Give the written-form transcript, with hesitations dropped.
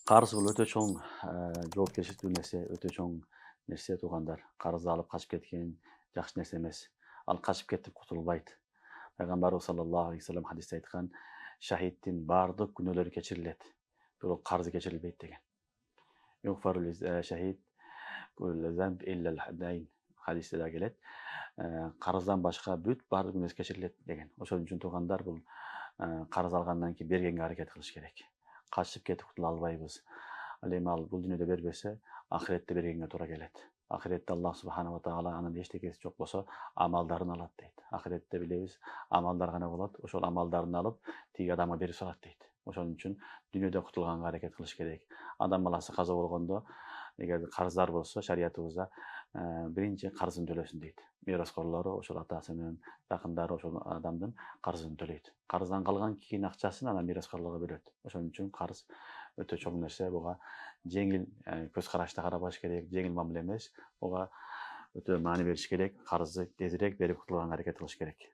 Карыз бул өтө чоң жоопкерчиликтүү нерсе, өтө чоң нерсе туугандар. Карызды алып качып кеткен жакшы нерсе эмес. Ал качып кетип кутулбайт. Пайгамбарыбыз саллаллаху алейхи вассалам хадисте айткан, шахиддин баардык күнөөлөрү кечирилет, бирок карызы кечирилбейт деген. Шахид хадисте да келет. Карыздан башка бүт баардык күнөөсү кечирилет деген. Ошон үчүн туугандар бул карыз алгандан кийин бергенге аракет кылыш керек. Качып кетип кутула албайбыз. Ал эми ал бул дүйнөдө бербесе, ахиретте бергенге туура келет. Ахиретте Аллах субханала таала анын эчтекеси жок болсо, амалдарын алат дейт. Ахиретте билебиз, амалдар гана болот. Ошол амалдарын алып, тиги адамга берип салат дейт. Ошон үчүн дүйнөдө кутулганга аракет кылыш керек. Адам баласы каза болгондо, эгер карыздар болсо, шариятыбызда биринчи карызын төлөсүн дейт. Мираскорлору ошол атасы менен жакындары ошол адамдын карызын төлөйт. Карыздан калган кийин акчасын анан мираскорлорго бөлөт. Ошон үчүн карыз өтө чоң нерсе. Буга жеңил көз карашта карабаш керек, жеңил мамиле эмес. Буга өтө маани бериш керек. Карызды тезирээк берип кутулганга аракет кылыш керек.